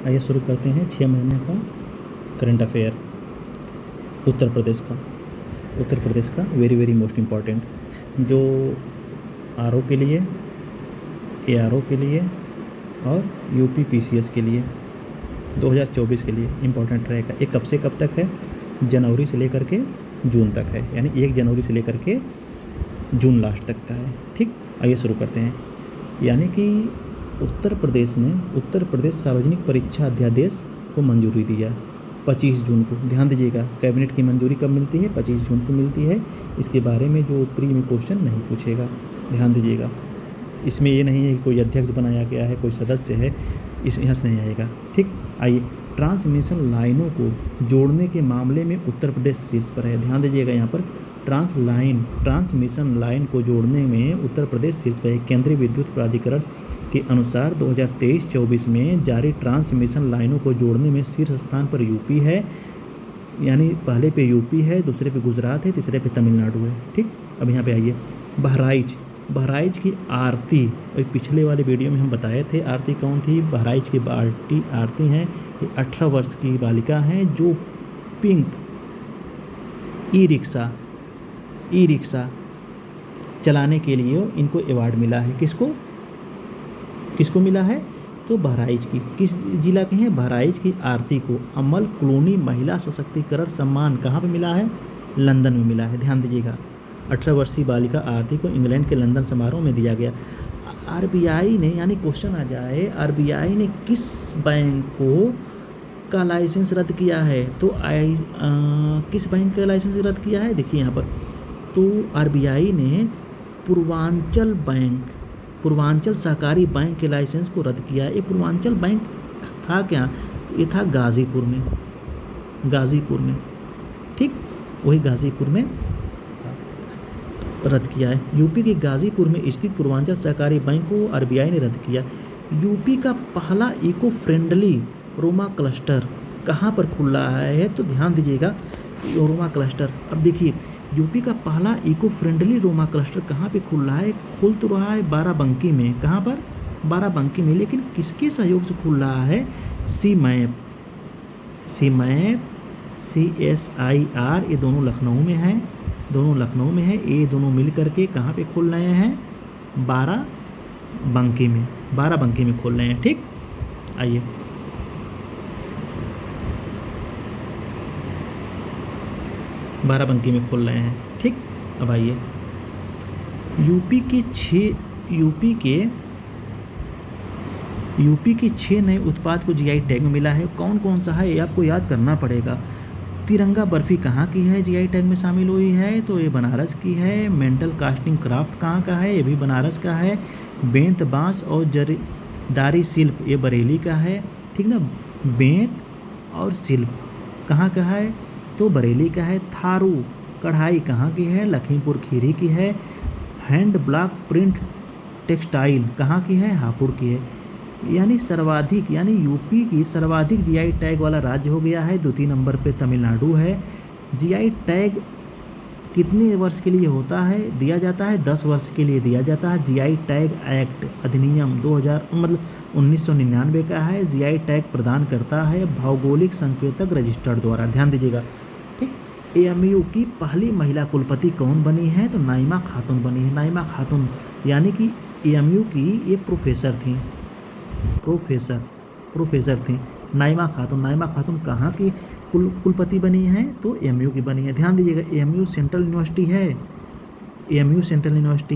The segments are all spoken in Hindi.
आइए शुरू करते हैं 6 महीने का करंट अफेयर उत्तर प्रदेश का। उत्तर प्रदेश का वेरी वेरी मोस्ट इम्पॉर्टेंट जो आरओ के लिए, एआरओ के लिए और यूपी पीसीएस के लिए 2024 के लिए इम्पॉर्टेंट रहेगा। ये कब से कब तक है? जनवरी से लेकर के जून तक है, यानी 1 जनवरी से लेकर के जून लास्ट तक का है। ठीक, आइए शुरू करते हैं। यानी कि उत्तर प्रदेश ने उत्तर प्रदेश सार्वजनिक परीक्षा अध्यादेश को मंजूरी दिया 25 जून को। ध्यान दीजिएगा, कैबिनेट की मंजूरी कब मिलती है? 25 जून को मिलती है। इसके बारे में जो प्री में क्वेश्चन नहीं पूछेगा, ध्यान दीजिएगा। इसमें ये नहीं है कि कोई अध्यक्ष बनाया गया है, कोई सदस्य है, इस यहाँ से नहीं आएगा। ठीक, आइए। ट्रांसमिशन लाइनों को जोड़ने के मामले में उत्तर प्रदेश शीर्ष पर है। ध्यान दीजिएगा, यहाँ पर ट्रांसमिशन लाइन को जोड़ने में उत्तर प्रदेश शीर्ष पर है। केंद्रीय विद्युत प्राधिकरण के अनुसार 2023-24 में जारी ट्रांसमिशन लाइनों को जोड़ने में शीर्ष स्थान पर यूपी है, यानी पहले पे यूपी है, दूसरे पे गुजरात है, तीसरे पे तमिलनाडु है। ठीक, अब यहाँ पे आइए। बहराइच की आरती, और पिछले वाले वीडियो में हम बताए थे आरती कौन थी। बहराइच की आरती हैं, ये 18 वर्ष की बालिका हैं जो पिंक ई रिक्शा चलाने के लिए इनको अवार्ड मिला है। किसको मिला है? तो बहराइच की, किस जिला के हैं? बहराइच की आरती को अमल क्लूनी महिला सशक्तिकरण सम्मान कहाँ पे मिला है? लंदन में मिला है। ध्यान दीजिएगा, 18 वर्षीय बालिका आरती को इंग्लैंड के लंदन समारोह में दिया गया। आरबीआई ने, यानी क्वेश्चन आ जाए, आरबीआई ने किस बैंक का लाइसेंस रद्द किया है? तो किस बैंक का लाइसेंस रद्द किया है? देखिए यहाँ पर, तो आरबीआई ने पूर्वांचल सहकारी बैंक के लाइसेंस को रद्द किया। ये पूर्वांचल बैंक था क्या? ये था गाज़ीपुर में। ठीक, वही गाज़ीपुर में रद्द किया है। यूपी के गाज़ीपुर में स्थित पूर्वांचल सहकारी बैंक को आरबीआई ने रद्द किया। यूपी का पहला इको फ्रेंडली रोमा क्लस्टर कहाँ पर खुल रहा है? तो ध्यान दीजिएगा, रोमा क्लस्टर। अब देखिए, यूपी का पहला इको फ्रेंडली रोमा क्लस्टर कहाँ पे खुल रहा है? खुल तो रहा है बाराबंकी में। कहाँ पर? बाराबंकी में। लेकिन किसके सहयोग से खुल रहा है? सी मैप, CSIR, ये दोनों लखनऊ में है। ये दोनों मिल करके कहाँ पे खोल रहे हैं? बाराबंकी में खोल रहे हैं। ठीक, आइए। बाराबंकी में खोल रहे हैं। ठीक, अब आइए। यूपी के 6 नए उत्पाद को जीआई टैग में मिला है। कौन कौन सा है ये आपको याद करना पड़ेगा। तिरंगा बर्फी कहाँ की है? जीआई टैग में शामिल हुई है, तो ये बनारस की है। मेंटल कास्टिंग क्राफ्ट कहाँ का है? ये भी बनारस का है। बेंत बांस और जरीदारी शिल्प, ये बरेली का है। ठीक ना, बेंत और शिल्प कहाँ का है? तो बरेली का है। थारू कढ़ाई कहाँ की है? लखीमपुर खीरी की है। हैंड ब्लॉक प्रिंट टेक्सटाइल कहाँ की है? हापुड़ की है। यानी यूपी की सर्वाधिक जीआई टैग वाला राज्य हो गया है। द्वितीय नंबर पे तमिलनाडु है। जीआई टैग कितने वर्ष के लिए दिया जाता है? 10 वर्ष के लिए दिया जाता है। जीआई टैग एक्ट अधिनियम 1999 का है। जीआई टैग प्रदान करता है भौगोलिक संकेतक रजिस्टर द्वारा। ध्यान दीजिएगा। ठीक, एएमयू की पहली महिला कुलपति कौन बनी है? तो नाइमा खातून बनी है। नाइमा खातून, यानी कि एएमयू की ये प्रोफेसर थी नाइमा खातून कहाँ की कुलपति बनी है? तो एएमयू की बनी है। ध्यान दीजिएगा, एएमयू सेंट्रल यूनिवर्सिटी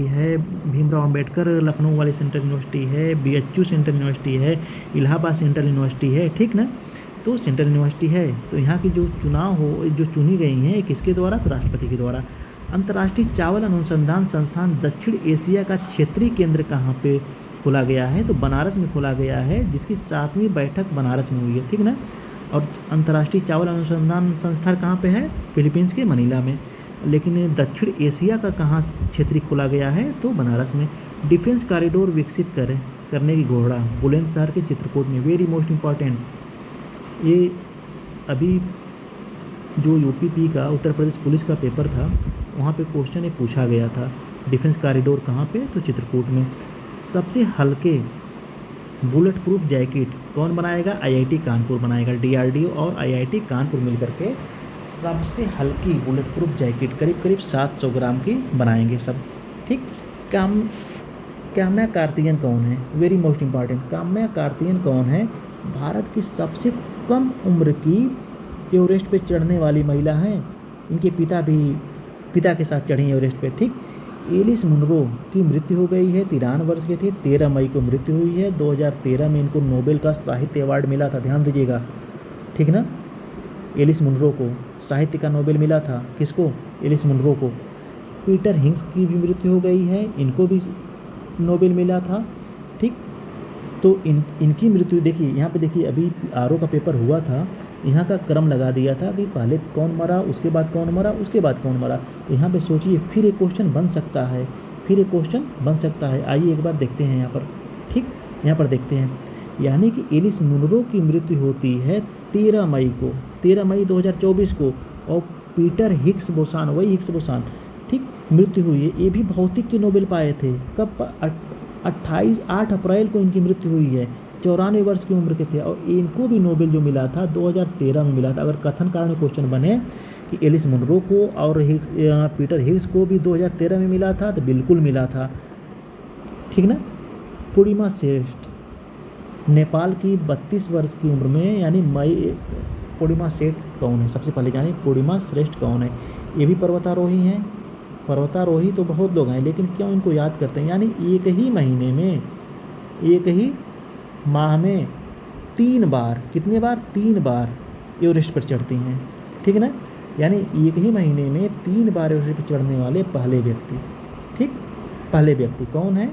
है। भीमराव अंबेडकर लखनऊ वाली सेंट्रल यूनिवर्सिटी है। बीएचयू सेंट्रल यूनिवर्सिटी है। इलाहाबाद सेंट्रल यूनिवर्सिटी है। ठीक ना, तो सेंट्रल यूनिवर्सिटी है। तो यहाँ की जो चुनी गई हैं किसके द्वारा? तो राष्ट्रपति के द्वारा। अंतर्राष्ट्रीय चावल अनुसंधान संस्थान दक्षिण एशिया का क्षेत्रीय केंद्र कहाँ पे खोला गया है? तो बनारस में खोला गया है, जिसकी 7वीं बैठक बनारस में हुई है। ठीक ना, और अंतर्राष्ट्रीय चावल अनुसंधान संस्थान कहाँ पे है? फिलीपींस के मनीला में। लेकिन दक्षिण एशिया का कहाँ क्षेत्रीय खोला गया है? तो बनारस में। डिफेंस कॉरिडोर विकसित करने की घोषणा बुलंदशहर के चित्रकूट में। वेरी मोस्ट इम्पॉर्टेंट, ये अभी जो यूपीपी का उत्तर प्रदेश पुलिस का पेपर था, वहाँ पे क्वेश्चन ये पूछा गया था। डिफेंस कॉरिडोर कहाँ पे? तो चित्रकूट में। सबसे हल्के बुलेट प्रूफ जैकेट कौन बनाएगा? आईआईटी कानपुर बनाएगा। डीआरडीओ और आईआईटी कानपुर मिलकर के सबसे हल्की बुलेट प्रूफ जैकेट करीब करीब 700 ग्राम की बनाएंगे सब। ठीक। काम्या कार्तिकेयन कौन है? Very most important. Kamya Karthikeyan कौन है? भारत की सबसे कम उम्र की एवरेस्ट पे चढ़ने वाली महिला हैं। इनके पिता के साथ चढ़ी एवरेस्ट पे। ठीक। एलिस मुनरो की मृत्यु हो गई है, 93 वर्ष के थे। 13 मई को मृत्यु हुई है। 2013 में इनको नोबेल का साहित्य अवार्ड मिला था, ध्यान दीजिएगा। ठीक ना। एलिस मुनरो को साहित्य का नोबेल मिला था। किसको? एलिस मुनरो को। पीटर हिंग्स की भी मृत्यु हो गई है, इनको भी नोबेल मिला था। ठीक। तो इनकी मृत्यु देखिए, यहाँ पे देखिए, अभी आरओ का पेपर हुआ था, यहाँ का क्रम लगा दिया था कि पहले कौन मरा, उसके बाद कौन मरा, उसके बाद कौन मरा। तो यहाँ पे सोचिए फिर एक क्वेश्चन बन सकता है, आइए एक बार देखते हैं यहाँ पर। ठीक। यहाँ पर देखते हैं, यानी कि एलिस मुनरो की मृत्यु होती है 13 मई को, 13 मई 2024 को। और पीटर हिग्स बोसान, वही हिग्स बोसान, ठीक, मृत्यु हुई है। ये भी भौतिक के नोबेल पाए थे। कब? 8 अप्रैल को इनकी मृत्यु हुई है। 94 वर्ष की उम्र के थे। और इनको भी नोबेल जो मिला था 2013 में मिला था। अगर कथन कारण में क्वेश्चन बने कि एलिस मुनरो को और पीटर हिग्स को भी 2013 में मिला था, तो बिल्कुल मिला था। ठीक ना। पूर्णिमा श्रेष्ठ नेपाल की 32 वर्ष की उम्र में, यानी पूर्णिमा श्रेष्ठ कौन है? सबसे पहले जानिए पूर्णिमा श्रेष्ठ कौन है। ये भी पर्वतारोही हैं। पर्वतारोही तो बहुत लोग हैं, लेकिन क्यों इनको याद करते हैं? यानी एक ही महीने में, एक ही माह में 3 बार, कितने बार? 3 बार एवरेस्ट पर चढ़ती हैं। ठीक है ना। यानी एक ही महीने में 3 बार एवरेस्ट पर चढ़ने वाले पहले व्यक्ति। ठीक। पहले व्यक्ति कौन है?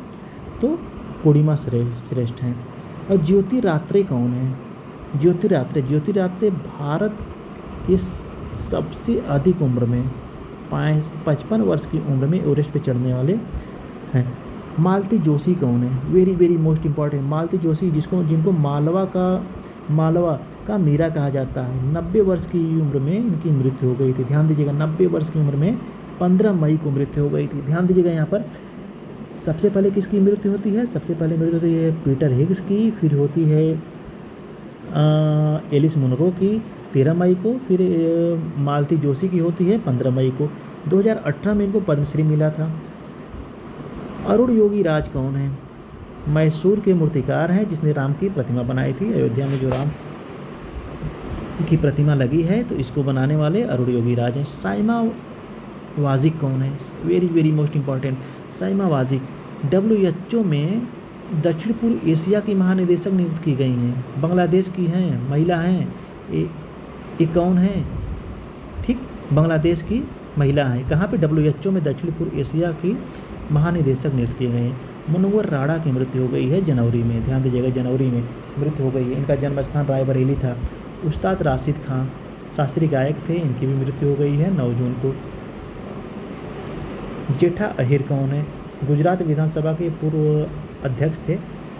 तो पूर्णिमा श्रेष्ठ हैं। और ज्योति रात्रे कौन है? ज्योति रात्रे भारत की सबसे अधिक उम्र में 55 वर्ष की उम्र में एवरेस्ट पे चढ़ने वाले हैं। मालती जोशी कौन है? Very most important. Malti Joshi, जिनको मालवा का मीरा कहा जाता है। 90 वर्ष की उम्र में इनकी मृत्यु हो गई थी। ध्यान दीजिएगा, 90 वर्ष की उम्र में 15 मई को मृत्यु हो गई थी। ध्यान दीजिएगा यहाँ पर। सबसे पहले किसकी मृत्यु होती है? सबसे पहले मृत्यु होती है पीटर हिग्स की, फिर होती है एलिस मुनरो की 13 मई को, फिर मालती जोशी की होती है 15 मई को। 2018 में इनको पद्मश्री मिला था। अरुण योगी राज कौन है? मैसूर के मूर्तिकार हैं, जिसने राम की प्रतिमा बनाई थी। अयोध्या में जो राम की प्रतिमा लगी है, तो इसको बनाने वाले अरुण योगी राज हैं। साइमा वाजिक कौन है? Very most important. Saima Wazed WHO में दक्षिण पूर्व एशिया की महानिदेशक नियुक्त की गई हैं। बांग्लादेश की हैं, महिला हैं। ये कौन है? ठीक, बांग्लादेश की महिला है। कहाँ पे? WHO में दक्षिण पूर्व एशिया की महानिदेशक नियुक्त किए गए हैं। मुनव्वर राणा की मृत्यु हो गई है जनवरी में। ध्यान दीजिएगा, जनवरी में मृत्यु हो गई है। इनका जन्म स्थान रायबरेली था। उस्ताद राशिद खां शास्त्रीय गायक थे, इनकी भी मृत्यु हो गई है 9 जून को। जेठा अहिर कौन है? गुजरात विधानसभा के पूर्व अध्यक्ष थे,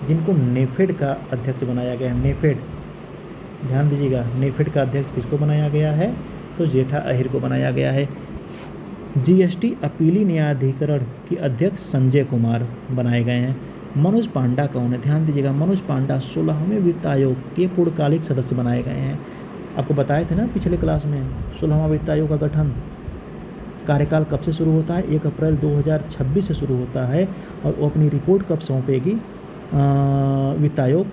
जिनको नेफेड का अध्यक्ष बनाया गया है। नेफेड, ध्यान दीजिएगा, नेफेड का अध्यक्ष किसको बनाया गया है? तो जेठा अहिर को बनाया गया है। GST अपीली न्यायाधिकरण के अध्यक्ष संजय कुमार बनाए गए हैं। मनोज पांडा कौन है? ध्यान दीजिएगा, मनोज पांडा 16वें वित्त आयोग के पूर्णकालिक सदस्य बनाए गए हैं। आपको बताए थे ना पिछले क्लास में, 16वां वित्त आयोग का गठन कार्यकाल कब से शुरू होता है? 1 अप्रैल 2026 से शुरू होता है। और वो अपनी रिपोर्ट कब सौंपेगी वित्त आयोग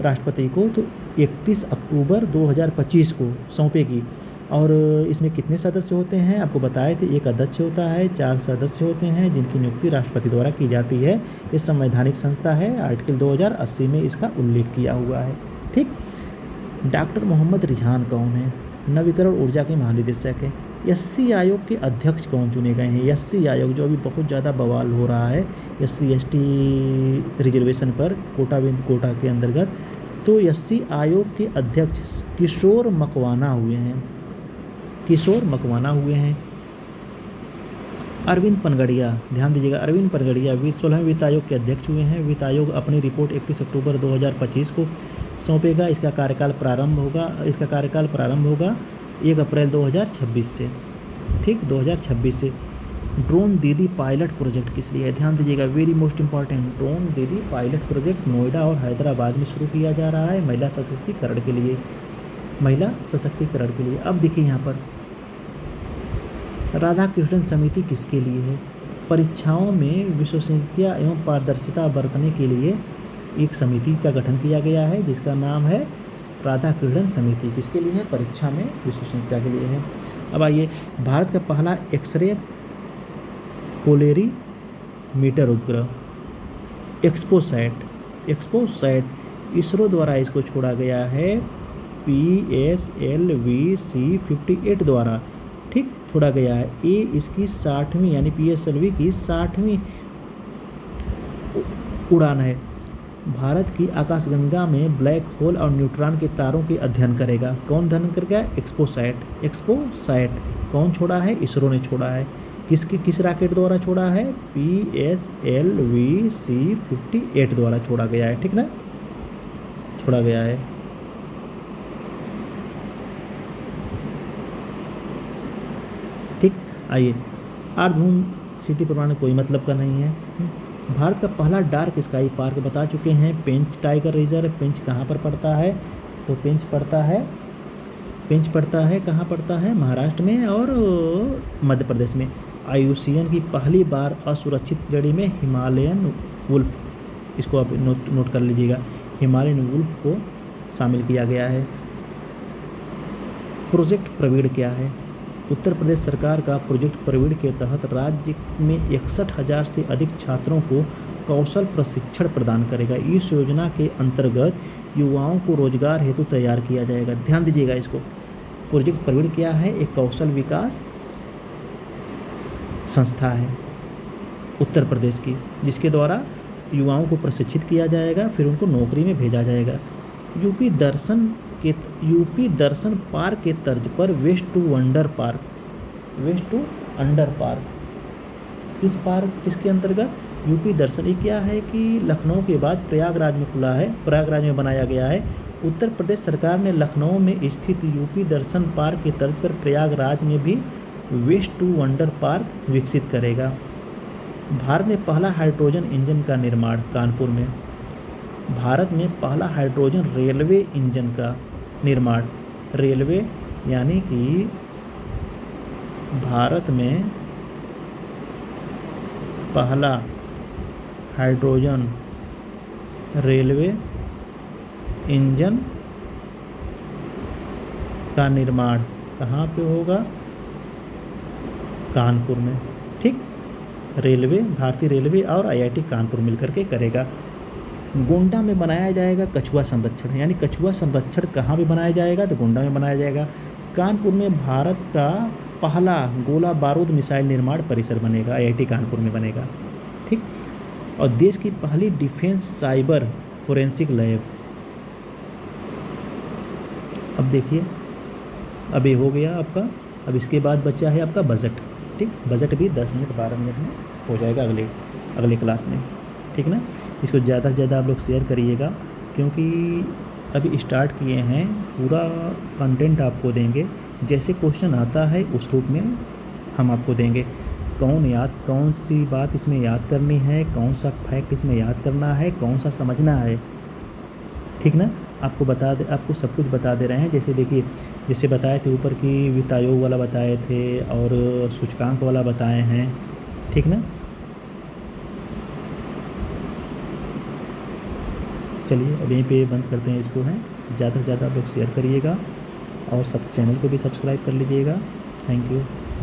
राष्ट्रपति को? तो 31 अक्टूबर 2025 को सौंपेगी। और इसमें कितने सदस्य होते हैं? आपको बताए थे, 1 अध्यक्ष होता है, 4 सदस्य होते हैं, जिनकी नियुक्ति राष्ट्रपति द्वारा की जाती है। ये संवैधानिक संस्था है। आर्टिकल 2080 में इसका उल्लेख किया हुआ है। ठीक। डॉक्टर मोहम्मद रिहान कौन है? नवीकरण ऊर्जा के महानिदेशक है। SC आयोग के अध्यक्ष कौन चुने गए हैं? SC आयोग, जो अभी बहुत ज़्यादा बवाल हो रहा है SC ST रिजर्वेशन पर, कोटा के अंतर्गत, तो SC आयोग के अध्यक्ष किशोर मकवाना हुए हैं। अरविंद पनगड़िया, ध्यान दीजिएगा, अरविंद पनगड़िया 16वें वित्त आयोग के अध्यक्ष हुए हैं। वित्त आयोग अपनी रिपोर्ट 31 अक्टूबर 2025 को सौंपेगा। इसका कार्यकाल प्रारंभ होगा 1 अप्रैल 2026 से। ठीक, 2026 से। ड्रोन दीदी पायलट प्रोजेक्ट किस लिए है? ध्यान दीजिएगा, वेरी मोस्ट इंपॉर्टेंट। ड्रोन दीदी पायलट प्रोजेक्ट नोएडा और हैदराबाद में शुरू किया जा रहा है महिला सशक्तिकरण के लिए, महिला सशक्तिकरण के लिए। अब देखिए यहाँ पर राधा कृष्णन समिति किसके लिए है? परीक्षाओं में विश्वसनीयता एवं पारदर्शिता बरतने के लिए एक समिति का गठन किया गया है जिसका नाम है राधा कृष्णन समिति। किसके लिए है? परीक्षा में विश्वसनीयता के लिए है। अब आइए, भारत का पहला एक्सरे पोलेरीमीटर उपग्रह एक्सपोसैट इसरो द्वारा इसको छोड़ा गया है PSLV-C58 द्वारा, ठीक, छोड़ा गया है। ये इसकी 60वीं यानी PSLV की 60वीं उड़ान है। भारत की आकाशगंगा में ब्लैक होल और न्यूट्रॉन के तारों के अध्ययन करेगा। कौन अध्ययन करेगा? एक्सपोसैट कौन छोड़ा है? इसरो ने छोड़ा है। किस रॉकेट द्वारा छोड़ा है? PSLV-C58 द्वारा छोड़ा गया है, ठीक ना, छोड़ा गया है। ठीक, आइए, आर्धधूम सिटी प्रमाण कोई मतलब का नहीं है। भारत का पहला डार्क स्काई पार्क बता चुके हैं, पेंच टाइगर रिजर्व। पेंच कहाँ पर पड़ता है? तो पेंच पड़ता है कहाँ पड़ता है? महाराष्ट्र में और मध्य प्रदेश में। IUCN की पहली बार असुरक्षित श्रेणी में हिमालयन वुल्फ, इसको आप नोट कर लीजिएगा, हिमालयन वुल्फ को शामिल किया गया है। प्रोजेक्ट प्रवीण क्या है? उत्तर प्रदेश सरकार का प्रोजेक्ट प्रवीण के तहत राज्य में 61,000 से अधिक छात्रों को कौशल प्रशिक्षण प्रदान करेगा। इस योजना के अंतर्गत युवाओं को रोजगार हेतु तैयार किया जाएगा। ध्यान दीजिएगा इसको, प्रोजेक्ट प्रवीण क्या है? एक कौशल विकास संस्था है उत्तर प्रदेश की, जिसके द्वारा युवाओं को प्रशिक्षित किया जाएगा, फिर उनको नौकरी में भेजा जाएगा। यूपी दर्शन पार्क के तर्ज पर वेस्ट टू अंडर पार्क किसके अंतर्गत? यूपी दर्शन। ये क्या है कि लखनऊ के बाद प्रयागराज में खुला है, प्रयागराज में बनाया गया है। उत्तर प्रदेश सरकार ने लखनऊ में स्थित यूपी दर्शन पार्क के तर्ज पर प्रयागराज में भी वेस्ट टू वंडर पार्क विकसित करेगा। भारत में पहला हाइड्रोजन इंजन का निर्माण कानपुर में। भारत में पहला हाइड्रोजन रेलवे इंजन का निर्माण, रेलवे यानी कि भारत में पहला हाइड्रोजन रेलवे इंजन का निर्माण कहाँ पे होगा? कानपुर में, ठीक। रेलवे, भारतीय रेलवे और IIT कानपुर मिलकर के करेगा। गोंडा में बनाया जाएगा कछुआ संरक्षण, यानी कछुआ संरक्षण कहाँ पे बनाया जाएगा? तो गोंडा में बनाया जाएगा। कानपुर में भारत का पहला गोला बारूद मिसाइल निर्माण परिसर बनेगा, IIT कानपुर में बनेगा, ठीक। और देश की पहली डिफेंस साइबर फोरेंसिक लैब। अब देखिए, अब ये हो गया आपका। अब इसके बाद बचा है आपका बजट, ठीक। बजट भी 10 मिनट 12 मिनट में हो जाएगा अगले क्लास में, ठीक ना। इसको ज़्यादा से ज़्यादा आप लोग शेयर करिएगा, क्योंकि अभी स्टार्ट किए हैं। पूरा कंटेंट आपको देंगे, जैसे क्वेश्चन आता है उस रूप में हम आपको देंगे। कौन सी बात इसमें याद करनी है, कौन सा फैक्ट इसमें याद करना है, कौन सा समझना है, ठीक ना। आपको सब कुछ बता दे रहे हैं। जैसे देखिए, जैसे बताए थे ऊपर की वित्त आयोग वाला बताए थे और सूचकांक वाला बताए हैं, ठीक ना। चलिए अब यहीं पे बंद करते हैं इसको, हैं। ज़्यादा से ज़्यादा आप लोग शेयर करिएगा और सब चैनल को भी सब्सक्राइब कर लीजिएगा। Thank you.